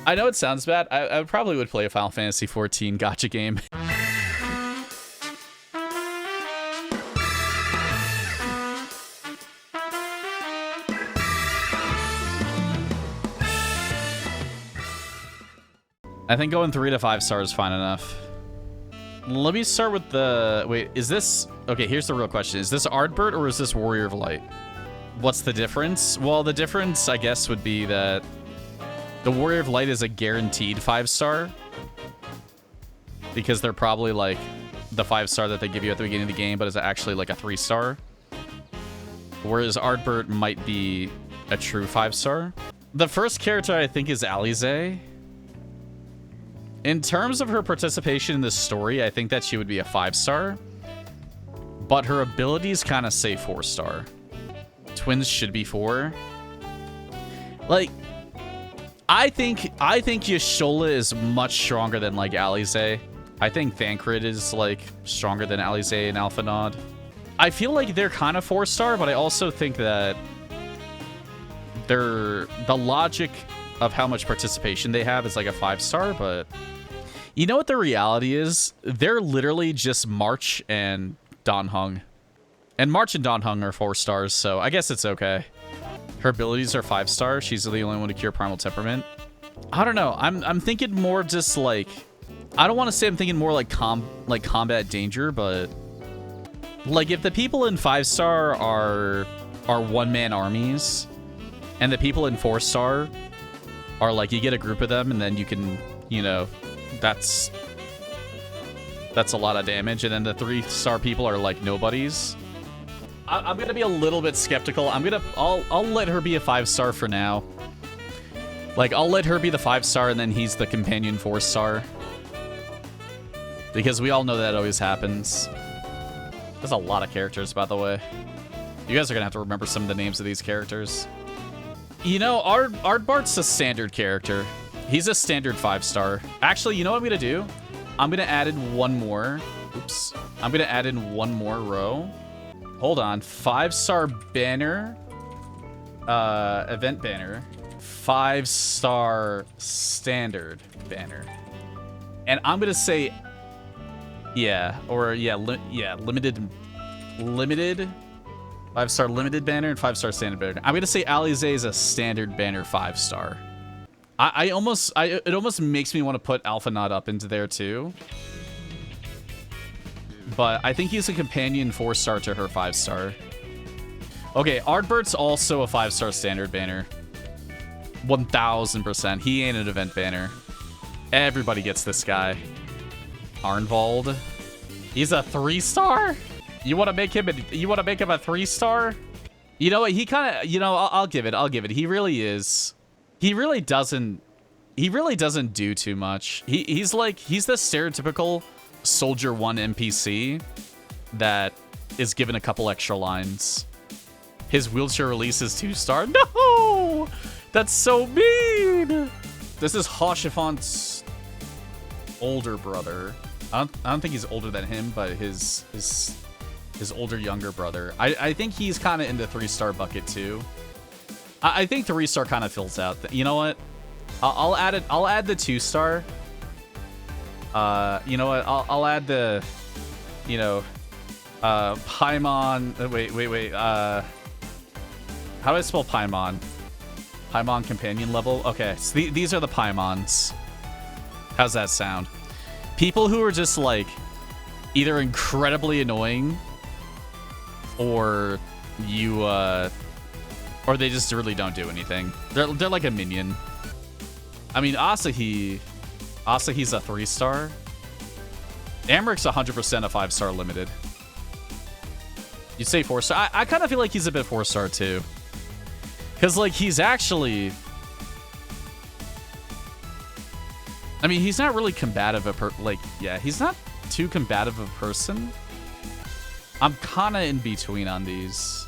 I know it sounds bad. I probably would play a Final Fantasy XIV gacha game. I think going 3 to 5 stars is fine enough. Let me start with the... Wait, is this... Okay, here's the real question. Is this Ardbert or is this Warrior of Light? What's the difference? Well, the difference, I guess, would be that the Warrior of Light is a guaranteed 5-star. Because they're probably, like, the 5-star that they give you at the beginning of the game, but is actually, like, a 3-star. Whereas Ardbert might be a true 5-star. The first character, I think, is Alize. In terms of her participation in this story, I think that she would be a 5-star. But her abilities kind of say 4-star. Twins should be 4. Like, I think Yashola is much stronger than, like, Alize. I think Thancred is, like, stronger than Alize and Alphinaud. I feel like they're kind of 4-star, but I also think that the logic of how much participation they have is like a 5-star, but you know what the reality is? They're literally just March and Danheng. And March and Danheng are 4 stars, so I guess it's okay. Her abilities are 5-star. She's the only one to cure Primal Temperament. I don't know. I'm thinking more just like... I don't want to say I'm thinking more like combat danger, but... Like, if the people in 5-star are one-man armies, and the people in 4-star are like, you get a group of them, and then you can, you know, that's a lot of damage, and then the 3-star people are like nobodies. I'm gonna be a little bit skeptical. I'll let her be a 5-star for now. Like, I'll let her be the 5-star, and then he's the companion 4-star. Because we all know that always happens. There's a lot of characters, by the way. You guys are gonna have to remember some of the names of these characters. You know, Ardbart's a standard character. He's a standard 5-star. Actually, you know what I'm gonna do? I'm gonna add in one more. Oops. I'm gonna add in one more row. Hold on. 5-star banner. Event banner. 5-star standard banner. And I'm gonna say... Yeah, or limited 5-star limited banner and 5-star standard banner. I'm gonna say Alize is a standard banner 5-star. It almost makes me want to put Alphinaud up into there too. But I think he's a companion 4-star to her 5-star. Okay, Ardbert's also a 5-star standard banner. 1000%. He ain't an event banner. Everybody gets this guy. Arnvald. He's a 3-star? You want to make him a 3-star? You know what? He kind of, you know, I'll give it. He really is. He really doesn't do too much. He's the stereotypical Soldier 1 NPC that is given a couple extra lines. His wheelchair release is 2-star. No! That's so mean! This is Hoshifont's older brother. I don't think he's older than him, but his older younger brother. I think he's kind of in the 3-star bucket too. I think 3-star kind of fills out. You know what? I'll add it. I'll add the 2-star. You know what? I'll add the, you know, Paimon. Wait. How do I spell Paimon? Paimon companion level. Okay, so these are the Paimons. How's that sound? People who are just like either incredibly annoying, or you, or they just really don't do anything. They're like a minion. I mean, Asahi's a 3-star. Amric's 100% a 5-star limited. You'd say 4-star. I kind of feel like he's a bit 4-star too. Because, like, he's actually... I mean, he's not really combative. He's not too combative of a person. I'm kind of in between on these.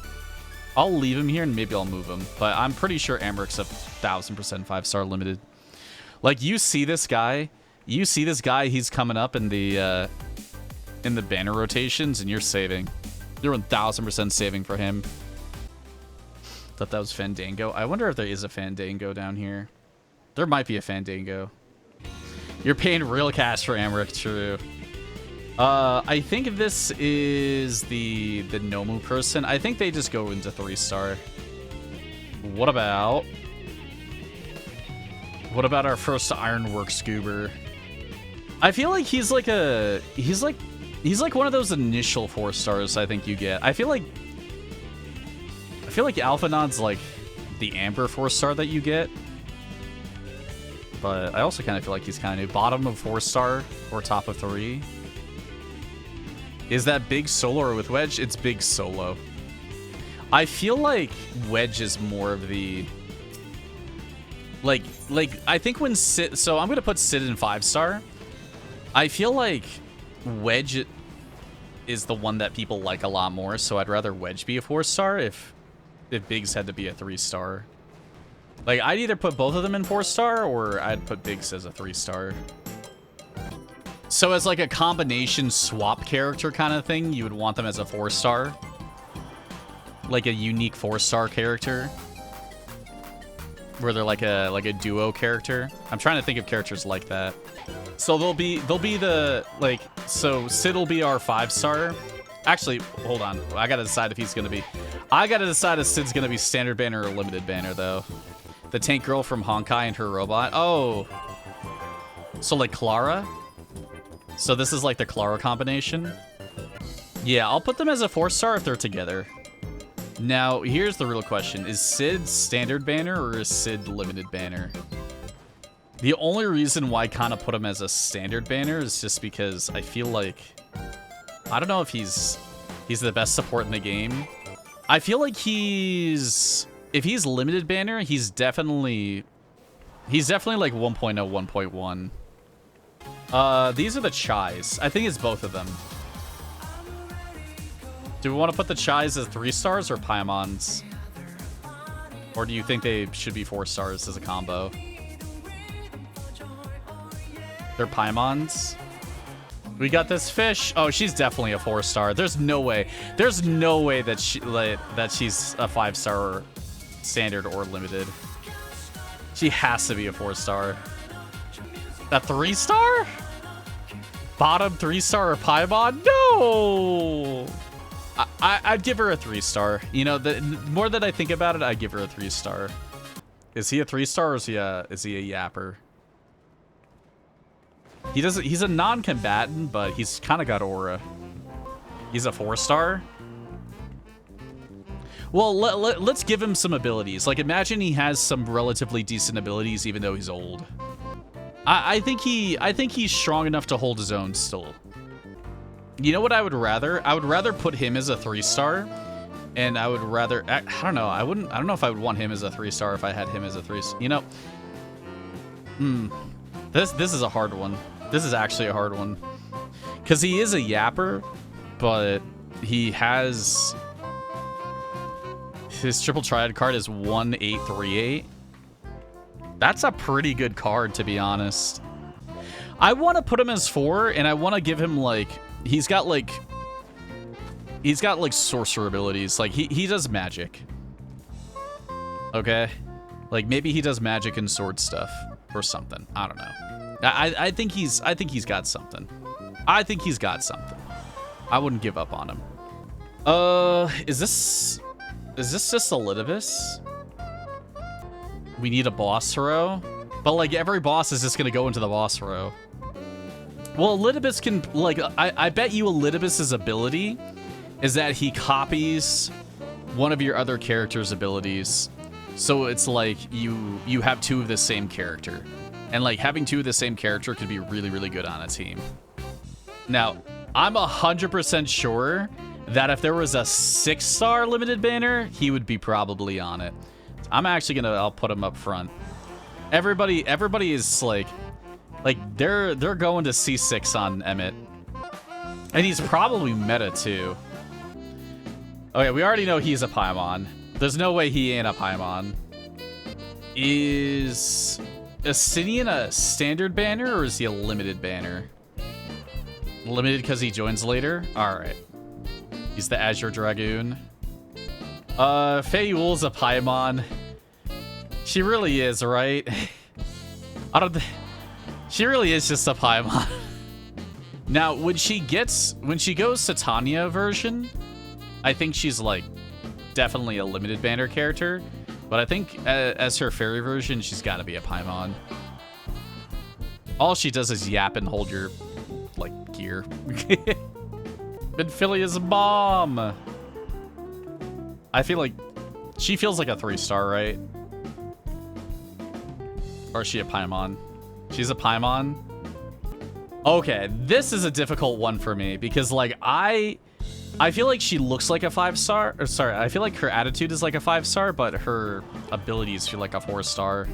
I'll leave him here and maybe I'll move him. But I'm pretty sure Amric's a 1000% 5-star limited. Like, you see this guy. He's coming up in the banner rotations, and you're saving. You're 1000% saving for him. Thought that was Fandango. I wonder if there is a Fandango down here. There might be a Fandango. You're paying real cash for Amric, true. I think this is the Nomu person. I think they just go into 3-star. What about our first Ironwork Scuba? I feel like he's like one of those initial 4-stars I think you get. I feel like Alphanon's like the Amber 4-star that you get. But I also kind of feel like he's kind of new. Bottom of 4-star or top of 3. Is that big solo or with Wedge? It's big solo. I feel like Wedge is more of the... Like I think when Sid... So I'm going to put Sid in 5-star. I feel like Wedge is the one that people like a lot more, so I'd rather Wedge be a 4-star if Biggs had to be a 3-star. Like, I'd either put both of them in 4-star, or I'd put Biggs as a 3-star. So as like a combination swap character kind of thing, you would want them as a 4-star. Like a unique 4-star character. Where they're like a duo character. I'm trying to think of characters like that. So they'll be the, like, so Sid will be our 5-star. Actually, hold on. I gotta decide if he's gonna be... I gotta decide if Sid's gonna be standard banner or limited banner, though. The tank girl from Honkai and her robot. Oh. So, like, Clara? So this is, like, the Clara combination? Yeah, I'll put them as a 4-star if they're together. Now, here's the real question. Is Sid standard banner or is Sid limited banner? The only reason why I kind of put him as a standard banner is just because I feel like... I don't know if he's the best support in the game. I feel like he's... If he's limited banner, he's definitely like 1.0, 1.1. These are the Chais. I think it's both of them. Do we want to put the Chais as 3-stars or Paimons? Or do you think they should be 4-stars as a combo? They're Paimons. We got this fish. Oh, she's definitely a 4-star. There's no way. There's no way that she's a 5-star standard or limited. She has to be a 4-star. A 3-star? Bottom 3-star or Paimon? No! I'd give her a 3-star. You know, the more that I think about it, I'd give her a 3-star. Is he a 3-star or is he a yapper? He's a non-combatant, but he's kind of got aura. He's a 4-star. Well, let's give him some abilities. Like, imagine he has some relatively decent abilities, even though he's old. I think he's strong enough to hold his own still. You know what I would rather? I would rather put him as a 3-star, and I would rather... I don't know. I don't know if I would want him as a 3-star if I had him as a 3-star. You know... This is a hard one. This is actually a hard one. Because he is a yapper, but he has... His triple triad card is 1838. That's a pretty good card, to be honest. I want to put him as 4, and I want to give him, like... He's got like sorcerer abilities. Like he does magic. Okay? Like maybe he does magic and sword stuff or something. I don't know. I think he's got something. I think he's got something. I wouldn't give up on him. Is this just a Elidibus? We need a boss row? But like every boss is just gonna go into the boss row. Well, Elidibus can, like, I bet you Elidibus's ability is that he copies one of your other character's abilities. So it's like you have 2 of the same character. And like having 2 of the same character could be really, really good on a team. Now, I'm 100% sure that if there was a 6-star limited banner, he would be probably on it. I'm actually I'll put him up front. Everybody is like they're going to C6 on Emmett. And he's probably meta too. Okay, we already know he's a Paimon. There's no way he ain't a Paimon. Is Asinian a standard banner or is he a limited banner? Limited because he joins later? Alright. He's the Azure Dragoon. Feiyul's a Paimon. She really is, right? I don't. She really is just a Paimon. Now, when she goes to Tanya version, I think she's like definitely a limited banner character. But I think as her fairy version, she's got to be a Paimon. All she does is yap and hold your like gear. Benphilia's a bomb. I feel like she feels like a 3-star, right? Or is she a Paimon? She's a Paimon. Okay, this is a difficult one for me because like I feel like she looks like a 5-star. Or sorry, I feel like her attitude is like a 5-star, but her abilities feel like a 4-star.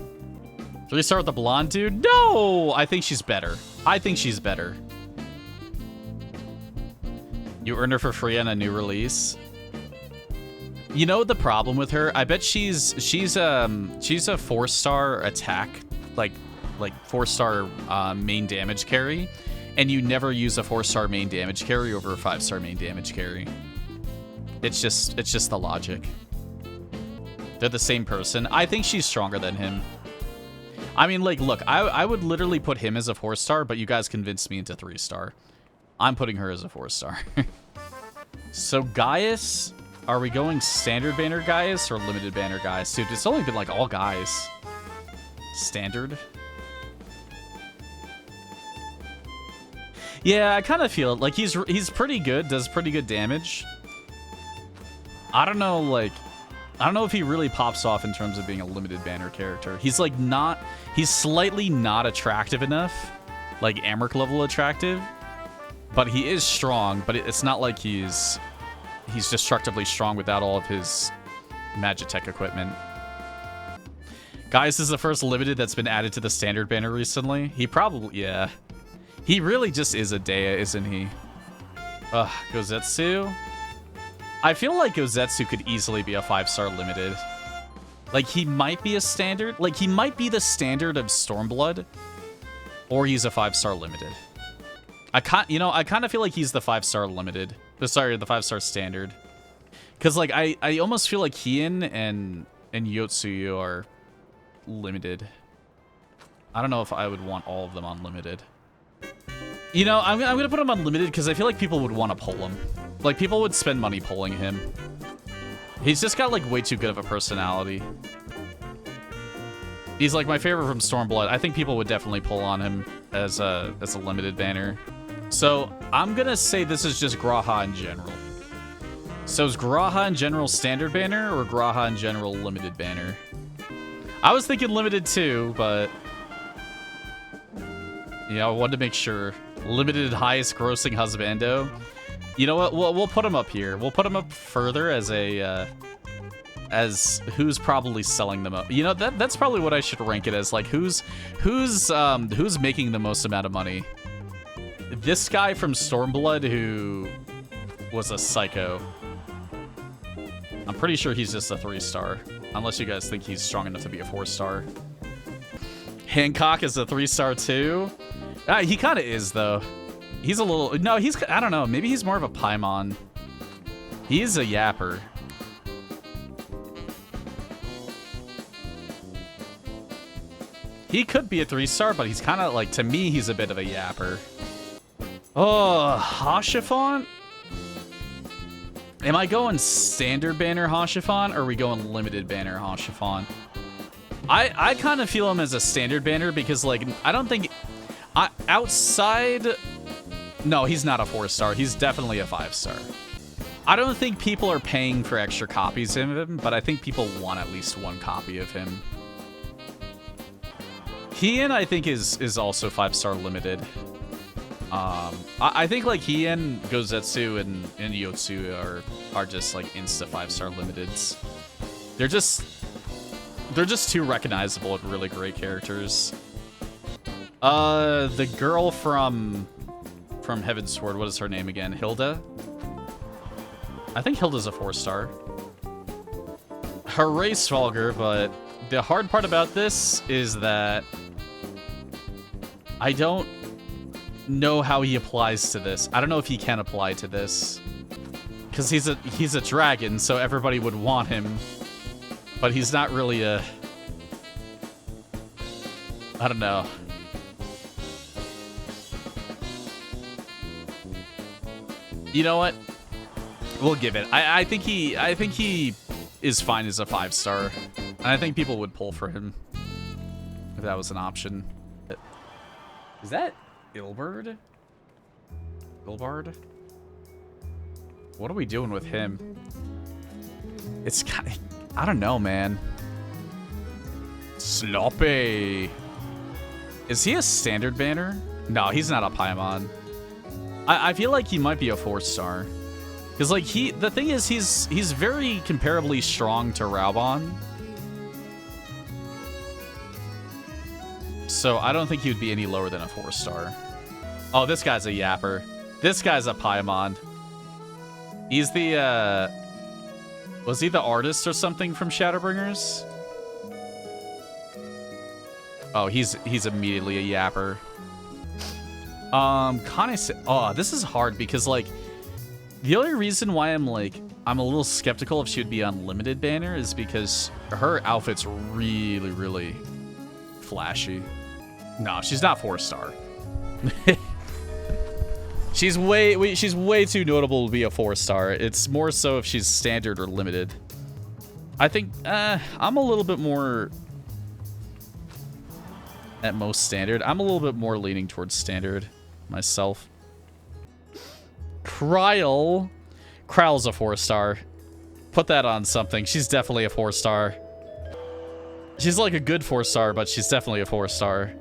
3-star with the blonde dude? No! I think she's better. I think she's better. You earned her for free on a new release. You know the problem with her? I bet she's a 4-star attack, like 4-star main damage carry, and you never use a 4-star main damage carry over a 5-star main damage carry. It's just the logic. They're the same person. I think she's stronger than him. I mean, like, look, I would literally put him as a 4-star, but you guys convinced me into 3-star. I'm putting her as a 4-star. So Gaius, are we going standard banner Gaius or limited banner Gaius? Dude, it's only been like all guys. Standard. Yeah, I kind of feel it. Like he's pretty good, does pretty good damage. I don't know, like, I don't know if he really pops off in terms of being a limited banner character. He's like he's slightly not attractive enough, like Amric level attractive, but he is strong, but it's not like he's destructively strong without all of his Magitech equipment. Gaius is the first limited that's been added to the standard banner recently. He probably, yeah. He really just is a Dea, isn't he? Ugh, Gozetsu. I feel like Gozetsu could easily be a 5-star limited. Like, he might be a standard. Like, he might be the standard of Stormblood, or he's a 5-star limited. I kind of feel like he's the 5-star limited. Sorry, the 5-star standard. Because, like, I almost feel like Hien and Yotsuyu are limited. I don't know if I would want all of them on limited. You know, I'm going to put him on limited because I feel like people would want to pull him. Like, people would spend money pulling him. He's just got, like, way too good of a personality. He's, like, my favorite from Stormblood. I think people would definitely pull on him as a limited banner. So, I'm going to say this is just Graha in general. So, is Graha in general standard banner or Graha in general limited banner? I was thinking limited too, but... yeah, I wanted to make sure. Limited highest grossing husbando. You know what? We'll put him up here. We'll put him up further as a as who's probably selling them up. You know, that's probably what I should rank it as. Like who's making the most amount of money. This guy from Stormblood who was a psycho. I'm pretty sure he's just a 3-star, unless you guys think he's strong enough to be a 4-star. Hancock is a 3-star too. He kind of is though. He's a little... no, he's... I don't know. Maybe he's more of a Paimon. He is a yapper. He could be a 3-star, but he's kind of like... to me, he's a bit of a yapper. Oh, Hashifant? Am I going standard banner Hashifant, or are we going limited banner Hashifant? I kind of feel him as a standard banner because, like, I don't think... outside... no, he's not a 4-star. He's definitely a 5-star. I don't think people are paying for extra copies of him, but I think people want at least one copy of him. Hien, I think, is also 5-star limited. I think, like, Hien, Gozetsu, and Yotsu are just, like, insta 5-star limiteds. They're just too recognizable and really great characters. The girl from Heaven's Sword, what is her name again? Hilda? I think Hilda's a 4-star. Hooray, Svalger, but the hard part about this is that I don't know how he applies to this. I don't know if he can apply to this. Because he's a dragon, so everybody would want him. But he's not really a... I don't know. You know what? We'll give it. I think he is fine as a 5-star. And I think people would pull for him if that was an option. Is that Ilbard? Ilbard? What are we doing with him? It's kind of, I don't know, man. Sloppy. Is he a standard banner? No, he's not a Paimon. I feel like he might be a 4-star. Because, like, the thing is, he's very comparably strong to Raubon. So I don't think he would be any lower than a 4-star. Oh, this guy's a yapper. This guy's a Paimon. He's the, was he the artist or something from Shadowbringers? Oh, he's immediately a yapper. Oh, this is hard because, like, the only reason why I'm a little skeptical if she would be unlimited banner is because her outfit's really, really flashy. No, she's not 4-star. She's way too notable to be a 4-star. It's more so if she's standard or limited. I think I'm a little bit more at most standard. I'm a little bit more leaning towards standard myself. Kryle's a 4-star. Put that on something. She's definitely a 4-star. She's like a good 4-star, but she's definitely a 4-star.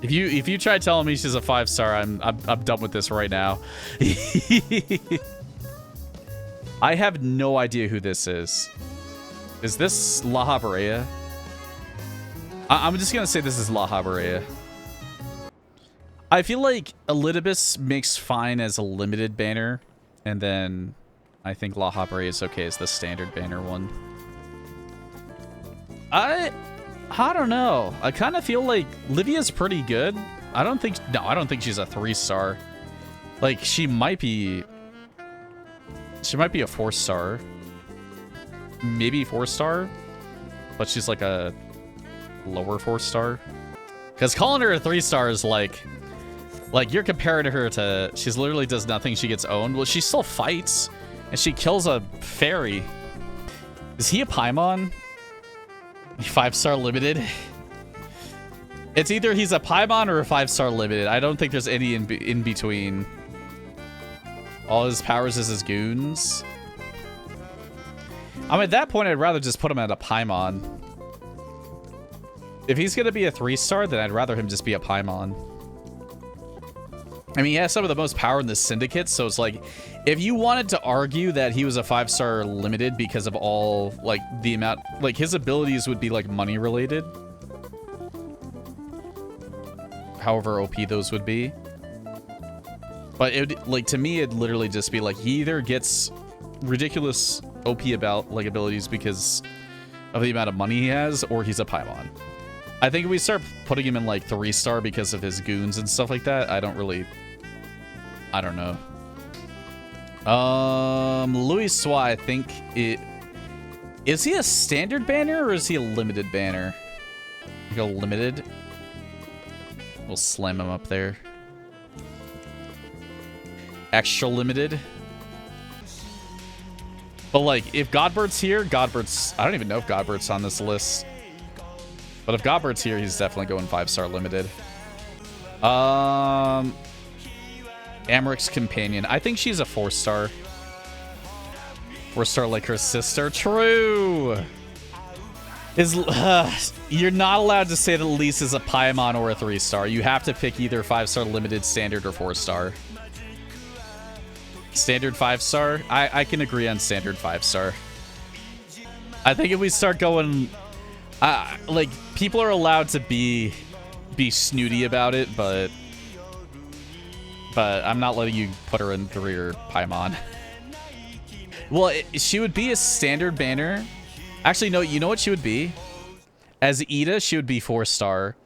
If you try telling me she's a 5-star, I'm done with this right now. I have no idea who this is. Is this La Habrea? I'm just gonna say this is La Habrea. I feel like Elidibus makes fine as a limited banner, and then I think La Habrea is okay as the standard banner one. I don't know. I kind of feel like Livia's pretty good. I don't think she's a 3-star. Like, she might be a 4-star. Maybe 4-star, but she's like a lower 4-star. Because calling her a 3-star is like you're comparing her to, she's literally does nothing, she gets owned. Well, she still fights, and she kills a fairy. Is he a Paimon? 5-star limited? It's either he's a Paimon or a 5-star limited. I don't think there's any in between. All his powers is his goons. I mean, at that point, I'd rather just put him at a Paimon. If he's gonna be a 3-star, then I'd rather him just be a Paimon. I mean, he has some of the most power in the syndicate, so it's like, if you wanted to argue that he was a 5-star limited because of all, like, the amount, like, his abilities would be, like, money related. However OP those would be. But it would, like, to me, it'd literally just be, like, he either gets ridiculous OP about, like, abilities because of the amount of money he has, or he's a Paimon. I think if we start putting him in, like, 3-star because of his goons and stuff like that, I don't know. Louis Swa, I think is he a standard banner or is he a limited banner? Go limited. We'll slam him up there. Extra limited. But, like, if Godbird's here, I don't even know if Godbird's on this list. But if Godbird's here, he's definitely going 5-star limited. Amric's companion. I think she's a 4-star. 4-star like her sister. True. You're not allowed to say that Elise is a Paimon or a 3-star. You have to pick either 5-star limited, standard, or 4-star. Standard 5-star? I can agree on standard 5-star. I think if we start going... like, people are allowed to be snooty about it, but I'm not letting you put her in 3 or Paimon. Well, she would be a standard banner. Actually, no, you know what she would be? As Ida, she would be 4-star.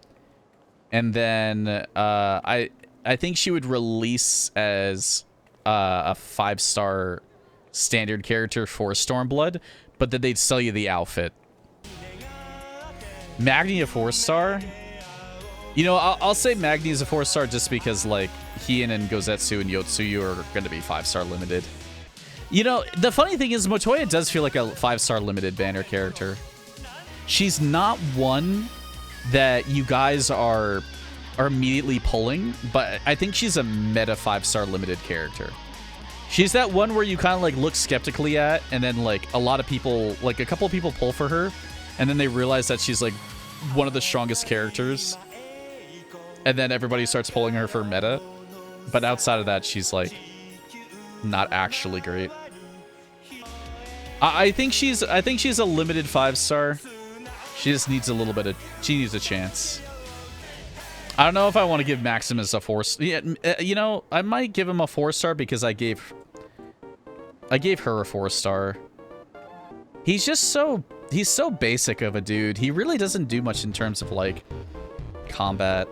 And then I think she would release as a 5-star standard character for Stormblood, but then they'd sell you the outfit. Magni a 4-star? You know, I'll say Magni is a 4-star just because, like, Hien and Gozetsu and Yotsuyu are going to be 5-star limited. You know, the funny thing is Motoya does feel like a 5-star limited banner character. She's not one that you guys are immediately pulling, but I think she's a meta 5-star limited character. She's that one where you kind of like look skeptically at, and then like a lot of people, like a couple of people pull for her, and then they realize that she's like one of the strongest characters, and then everybody starts pulling her for meta. But outside of that, she's like not actually great. I think she's a limited 5-star. She just needs a little bit of, she needs a chance. I don't know if I want to give Maximus a 4. Yeah, you know, I might give him a 4-star because I gave her a 4-star. He's just he's so basic of a dude. He really doesn't do much in terms of like combat.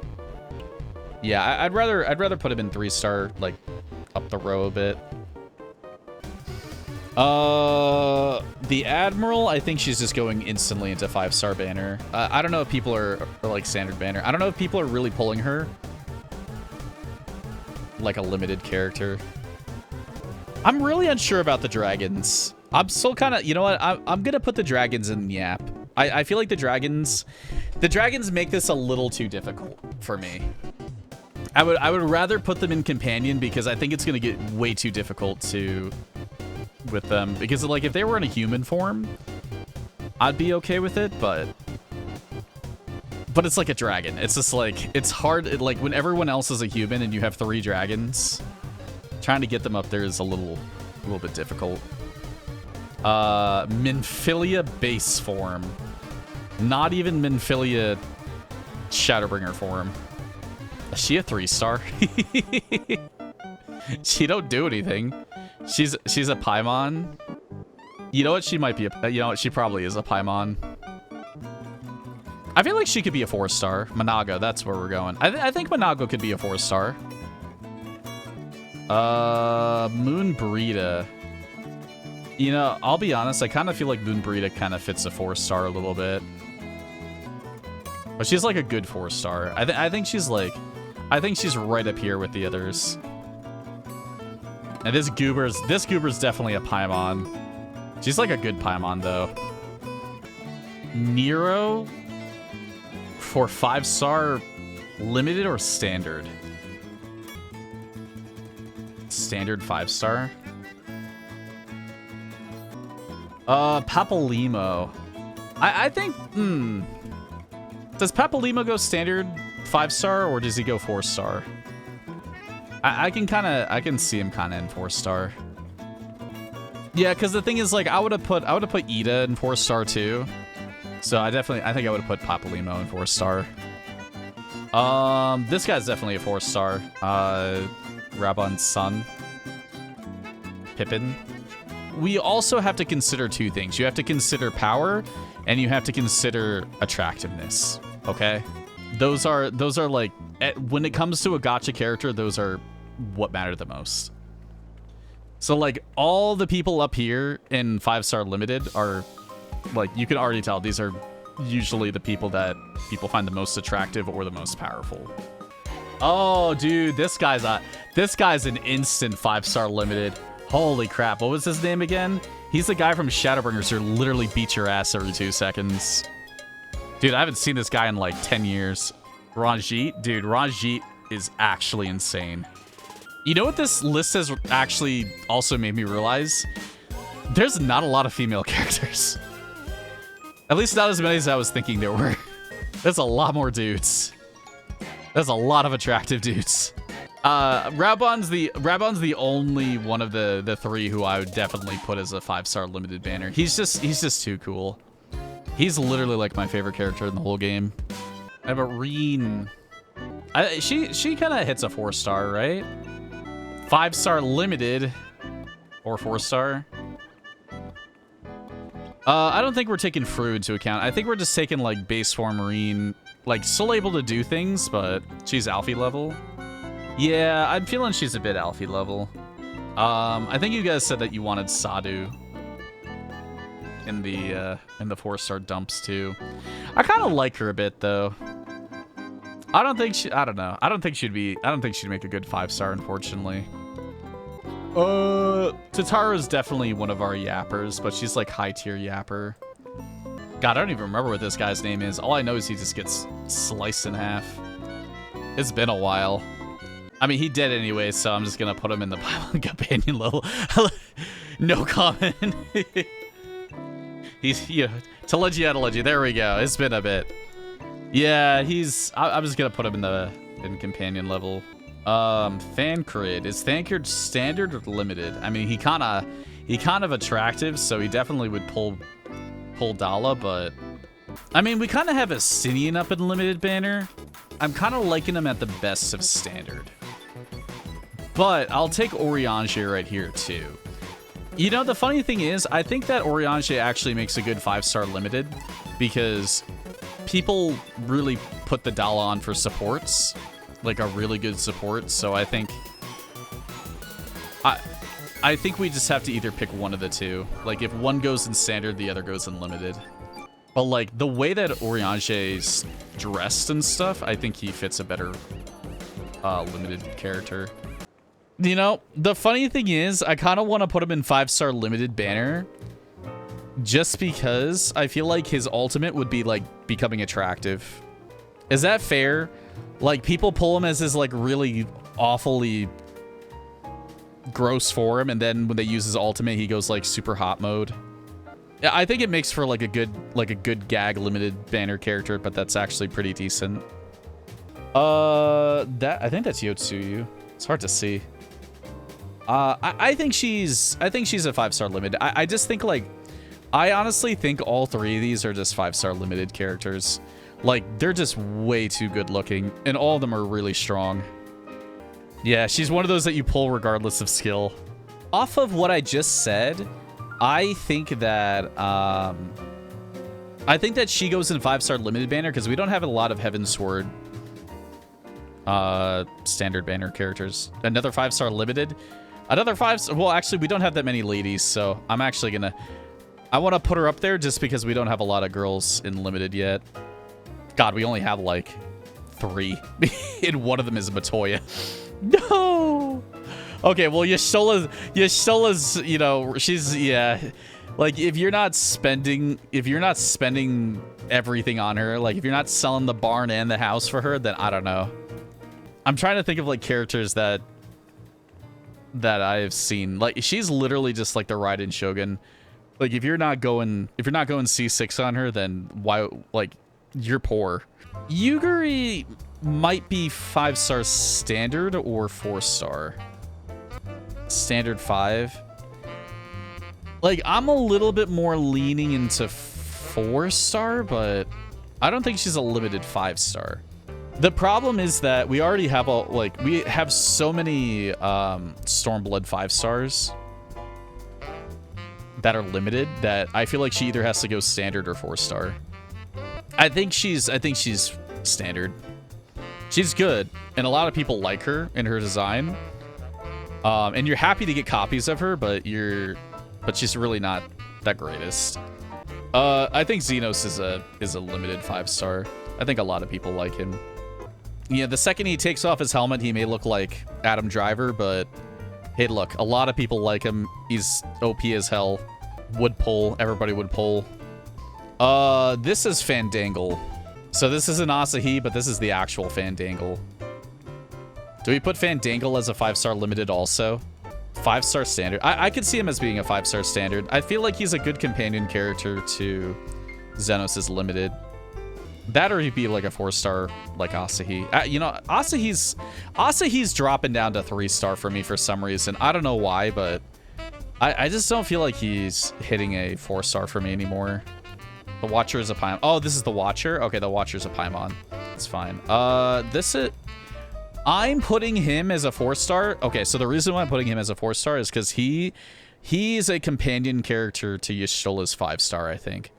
Yeah, I'd rather put him in 3-star, like up the row a bit. The Admiral, I think she's just going instantly into 5-star banner. I don't know if people are like standard banner. I don't know if people are really pulling her like a limited character. I'm really unsure about the dragons. I'm still kind of, you know what? I'm gonna put the dragons in Yap. I feel like the dragons make this a little too difficult for me. I would rather put them in companion because I think it's gonna get way too difficult with them, because like if they were in a human form I'd be okay with it, but it's like a dragon. It's just like, it's hard, like when everyone else is a human and you have 3 dragons, trying to get them up there is a little bit difficult. Minfilia base form, not even Minfilia Shadowbringer form. Is she a 3-star? She don't do anything. She's a Paimon. You know what? She might be you know what? She probably is a Paimon. I feel like she could be a 4-star. Manago, that's where we're going. I think Manago could be a 4-star. Moon Brita. You know, I'll be honest, I kind of feel like Moon Brita kind of fits a 4-star a little bit. But she's like a good 4-star. I think she's right up here with the others. And this goober's definitely a Paimon. She's like a good Paimon though. Nero for 5-star limited or standard? Standard 5-star. Papalimo. I think, does Papalimo go standard 5-star or does he go 4-star? I can see him kind of in 4-star. Yeah, because the thing is, like, I would have put Ida in 4-star too. So I think I would have put Papalimo in 4-star. This guy's definitely a 4-star. Rabon's son, Pippin. We also have to consider 2 things. You have to consider power, and you have to consider attractiveness. Okay, those are like, when it comes to a gacha character, those are what matter the most. So like all the people up here in 5-star limited are like, you can already tell these are usually the people that people find the most attractive or the most powerful. Oh dude, this guy's an instant 5-star limited. Holy crap, what was his name again? He's the guy from Shadowbringers who literally beats your ass every 2 seconds. Dude, I haven't seen this guy in like 10 years. Ranjit? Dude, Ranjit is actually insane. You know what this list has actually also made me realize? There's not a lot of female characters. At least not as many as I was thinking there were. There's a lot more dudes. There's a lot of attractive dudes. Rabon's the only one of the 3 who I would definitely put as a 5-star limited banner. He's just too cool. He's literally like my favorite character in the whole game. I have a Reen. She kind of hits a 4-star, right? 5-star limited or 4-star. I don't think we're taking Fru into account. I think we're just taking like base form Reen, like still able to do things, but she's Alfie level. Yeah, I'm feeling she's a bit Alfie level. I think you guys said that you wanted Sadu in the 4-star dumps too. I kind of like her a bit though. I don't think she. I don't know. I don't think she'd make a good 5-star, unfortunately. Tatara's definitely one of our yappers, but she's like high tier yapper. God, I don't even remember what this guy's name is. All I know is he just gets sliced in half. It's been a while. I mean, he dead anyway, so I'm just gonna put him in the Pylon Companion level. No comment. He's, yeah, to let you out, to let you. There we go. It's been a bit. Yeah, I'm just gonna put him in Companion level. Thancred. Is Thancred standard or limited? I mean, he kind of attractive, so he definitely would pull Dala, but I mean, we kind of have a Sinian up in limited banner. I'm kind of liking him at the best of standard. But I'll take Oriange right here too. You know, the funny thing is, I think that Oriange actually makes a good 5-star limited because people really put the Dala on for supports, like a really good support. So I think we just have to either pick one of the two. Like if one goes in standard, the other goes in limited. But like the way that Oriange's dressed and stuff, I think he fits a better limited character. You know, the funny thing is, I kind of want to put him in 5-star limited banner just because I feel like his ultimate would be like becoming attractive. Is that fair? Like people pull him as his like really awfully gross form, and then when they use his ultimate, he goes like super hot mode. Yeah, I think it makes for like a good gag limited banner character, but that's actually pretty decent. I think that's Yotsuyu. It's hard to see. I think she's a 5-star limited. I just think like, I honestly think all three of these are just 5-star limited characters. Like they're just way too good looking, and all of them are really strong. Yeah, she's one of those that you pull regardless of skill. Off of what I just said, I think that she goes in 5-star limited banner because we don't have a lot of Heavensward standard banner characters. Another 5-star limited. Another 5. Well, actually, we don't have that many ladies, so I'm actually gonna. I want to put her up there just because we don't have a lot of girls in limited yet. God, we only have like 3, and one of them is Matoya. No. Okay, well, Yashtola's, you know, she's, yeah. Like if you're not spending everything on her, like if you're not selling the barn and the house for her, then I don't know. I'm trying to think of like characters that I've seen. Like she's literally just like the Raiden Shogun. Like if you're not going C6 on her, then why, like you're poor. Yuguri might be 5-star standard or 4-star. Standard 5. Like I'm a little bit more leaning into 4-star, but I don't think she's a limited 5-star. The problem is that we already have we have so many Stormblood 5-stars that are limited that I feel like she either has to go standard or 4-star. I think she's standard. She's good, and a lot of people like her and her design. And you're happy to get copies of her, but she's really not that greatest. I think Xenos is a limited 5-star. I think a lot of people like him. Yeah, the second he takes off his helmet, he may look like Adam Driver, but hey, look, a lot of people like him. He's OP as hell. Would pull. Everybody would pull. This is Fandangle. So this is an Asahi, but this is the actual Fandangle. Do we put Fandangle as a 5-star limited also? 5-star standard. I could see him as being a 5-star standard. I feel like he's a good companion character to Xenos' limited. That or he'd be like a 4-star like Asahi. You know, Asahi's dropping down to 3-star for me for some reason. I don't know why, but I just don't feel like he's hitting a 4-star for me anymore. The Watcher is a Paimon. Oh, this is the Watcher? Okay, the Watcher's a Paimon. It's fine. I'm putting him as a 4-star. Okay, so the reason why I'm putting him as a 4-star is because he's a companion character to Yashtola's 5-star, I think.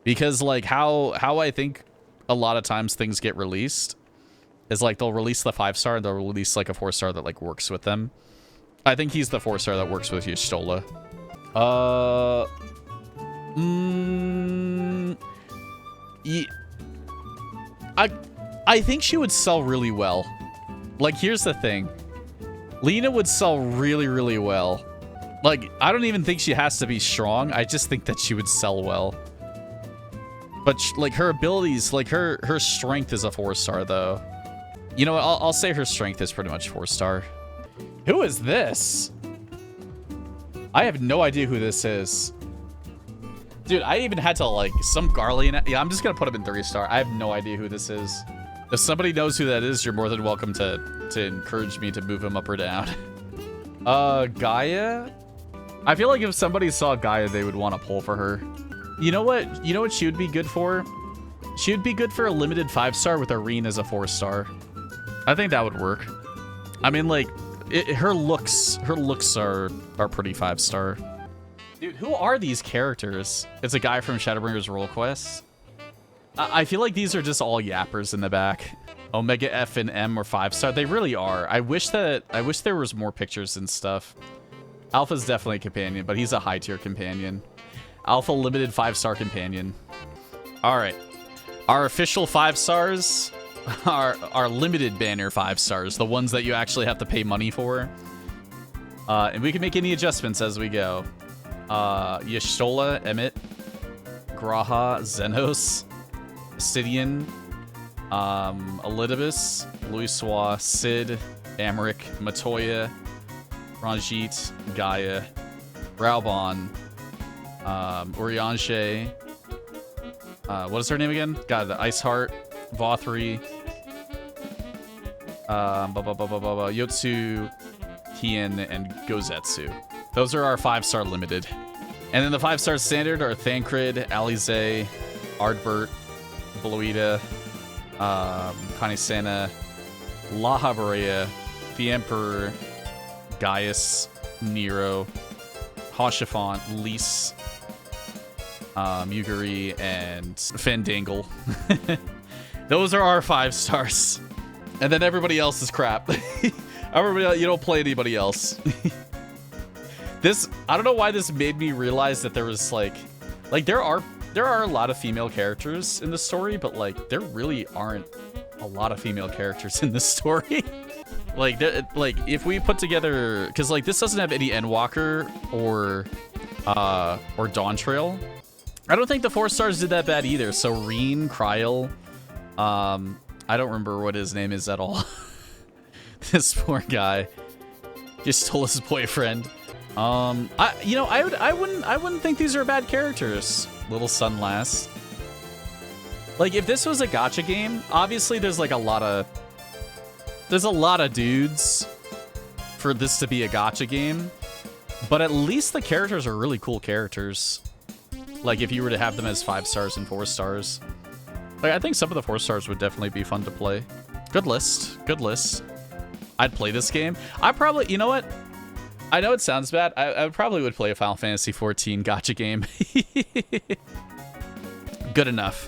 Because like how I think a lot of times things get released is like they'll release the 5-star and they'll release like a 4-star that like works with them. I think he's the 4-star that works with I think she would sell really well. Like, here's the thing. Lena would sell really, really well. Like, I don't even think she has to be strong. I just think that she would sell well. But, like, her abilities, like, her strength is a 4-star, though. You know what? I'll say her strength is pretty much 4-star. Who is this? I have no idea who this is. Dude, I even had to, like, some Garlean... Yeah, I'm just gonna put him in 3-star. I have no idea who this is. If somebody knows who that is, you're more than welcome to encourage me to move him up or down. Gaia? I feel like if somebody saw Gaia, they would want to pull for her. You know what? You know what she would be good for? She would be good for a limited 5-star with Irene as a 4-star. I think that would work. I mean, like, her looks are pretty 5-star. Dude, who are these characters? It's a guy from Shadowbringers Roll Quest. I feel like these are just all yappers in the back. Omega F and M are 5-star. They really are. I wish there was more pictures and stuff. Alpha's definitely a companion, but he's a high tier companion. Alpha limited 5-star companion. All right. Our official 5-stars are limited banner 5-stars, the ones that you actually have to pay money for. And we can make any adjustments as we go. Y'shtola, Emmett, Graha, Xenos, Sidian, Elidibus, Luiswa, Sid, Amric, Matoya, Ranjit, Gaia, Raubon, Urianshe, what is her name again? God, the Iceheart, Vothri, Yotsu, Hien, and Gozetsu. Those are our 5-star limited. And then the 5-star standard are Thancred, Alize, Ardbert, Bloida, Kanisana, La Habarea, the Emperor, Gaius, Nero, Hoshifant, Lys, Yuguri, and Fandangle. Those are our 5-stars. And then everybody else is crap. Everybody else, you don't play anybody else. This, I don't know why this made me realize that there was like there are a lot of female characters in the story, but like there really aren't a lot of female characters in this story. like if we put together, because like this doesn't have any Endwalker or Dawn Trail. I don't think the 4-stars did that bad either. So Reen, Kryl, I don't remember what his name is at all. This poor guy just stole his boyfriend. I wouldn't think these are bad characters. Little Sunlass. Like, if this was a gacha game, obviously there's like a lot of dudes for this to be a gacha game, but at least the characters are really cool characters. Like, if you were to have them as 5-stars and 4-stars, like, I think some of the 4-stars would definitely be fun to play. Good list. I'd play this game. I probably, you know what? I know it sounds bad. I probably would play a Final Fantasy XIV gacha game. Good enough.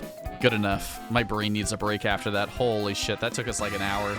My brain needs a break after that. Holy shit, that took us like an hour.